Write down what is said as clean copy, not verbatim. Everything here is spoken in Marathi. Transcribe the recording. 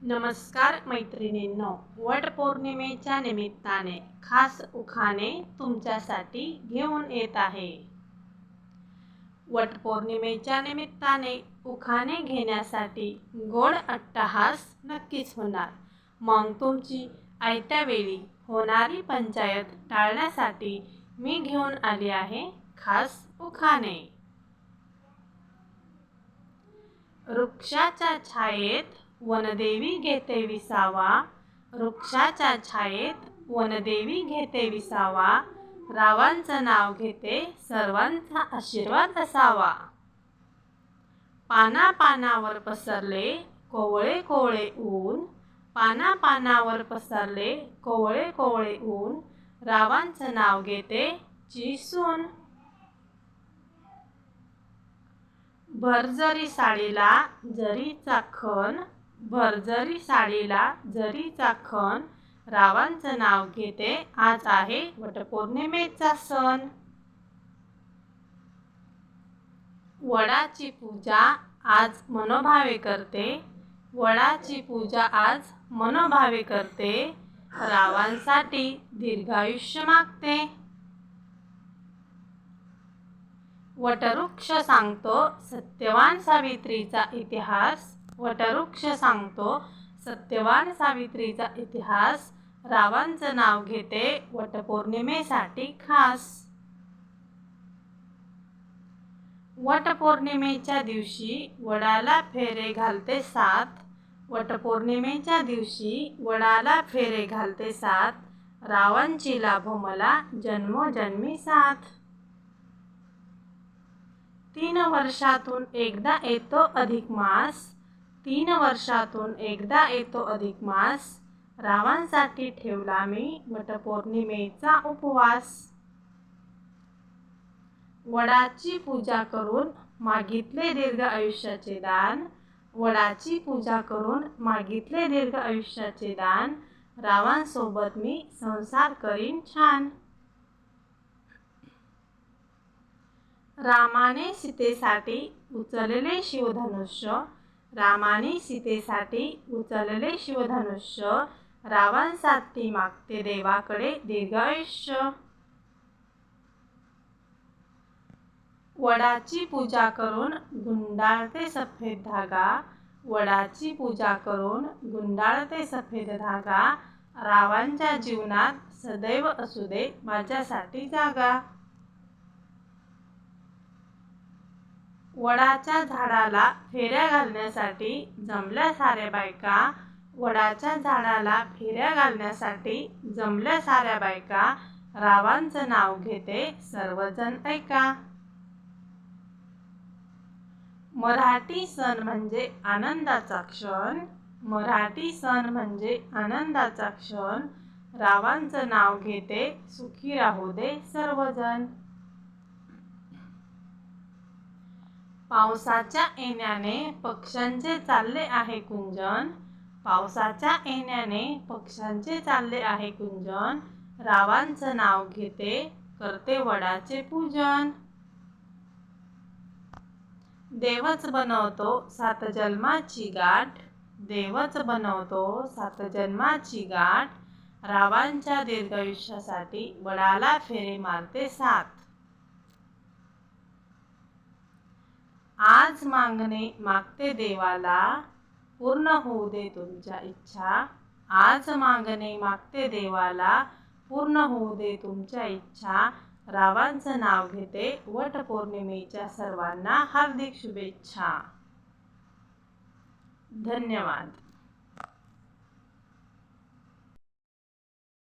नमस्कार मैत्रिणींनो, वटपौर्णिमेच्या निमित्ताने खास उखाणे तुमच्यासाठी घेऊन येत आहे। वटपौर्णिमेच्या निमित्ताने उखाणे घेण्यासाठी गोड अट्टहास नक्कीच होणार। मग तुमची आयत्या वेळी होणारी पंचायत टाळण्यासाठी मी घेऊन आली आहे खास उखाणे। वृक्षाच्या छायेत वनदेवी घेते विसावा, वृक्षाच्या छायेत वनदेवी घेते विसावा, रावांचं नाव घेते सर्वांचा आशीर्वाद असावा। पाना पानावर पसरले कोवळे कोवळे ऊन, पाना पानावर पसरले कोवळे कोवळे ऊन, रावांचं नाव घेते चिसून। भरजरी साडीला जरीचा खण, भरजरी साडीला जरीचा खण, रावांचं नाव घेते आज आहे वटपौर्णिमेचा सण। वडाची पूजा आज मनोभावे करते, वडाची पूजा आज मनोभावे करते, रावांसाठी दीर्घायुष्य मागते। वटवृक्ष सांगतो सत्यवान सावित्रीचा इतिहास, वटवृक्ष सांगतो सत्यवान सावित्रीचा इतिहास, रावांचं नाव घेते वटपौर्णिमेसाठी खास। वटपौर्णिमेच्या दिवशी वडाला फेरे घालते साथ, वटपौर्णिमेच्या दिवशी वडाला फेरे घालते साथ, रावांची लाभो मला जन्मोजन्मी साथ। 3 वर्षातून एकदा येतो अधिक मास, 3 वर्षातून एकदा येतो अधिक मास, रावांसाठी ठेवला मी वटपौर्णिमेचा उपवास। वडाची पूजा करून मागितले दीर्घ आयुष्याचे दान, वडाची पूजा करून मागितले दीर्घ आयुष्याचे दान, रावांसोबत मी संसार करीन छान। रामाने सीतेसाठी उचलले शिवधनुष्य, रामाने सीतेसाठी उचलले शिवधनुष्य, रावांसाठी मागते देवाकडे दीर्घायुष्य। वडाची पूजा करून गुंडाळते सफेद धागा, वडाची पूजा करून गुंडाळते सफेद धागा, रावांच्या जीवनात सदैव असू दे माझ्यासाठी जागा। वडाच्या झाडाला फेऱ्या घालण्यासाठी जमल्या साऱ्या बायका, वडाच्या झाडाला फेऱ्या घालण्यासाठी जमल्या साऱ्या बायका, रावांचं नाव घेते सर्वजण ऐका। मराठी सण म्हणजे आनंदाचा क्षण, मराठी सण म्हणजे आनंदाचा क्षण, रावांचं नाव घेते सुखी राहू दे सर्वजण। पावसाच्या येण्याने पक्ष्यांचे चालले आहे कुंजन, पावसाच्या येण्याने पक्ष्यांचे चालले आहे कुंजन, रावांचं नाव घेते करते वडाचे पूजन। देवच बनवतो 7 जन्माची गाठ, देवच बनवतो 7 जन्माची गाठ, रावांच्या दीर्घायुष्यासाठी वडाला फेरे मारते साथ। आज मागणे मागते देवाला पूर्ण होऊ दे तुमच्या इच्छा, आज मागणे मागते देवाला पूर्ण होऊ दे तुमच्या इच्छा, रावांचं नाव घेते वटपौर्णिमेच्या सर्वांना हार्दिक शुभेच्छा। धन्यवाद।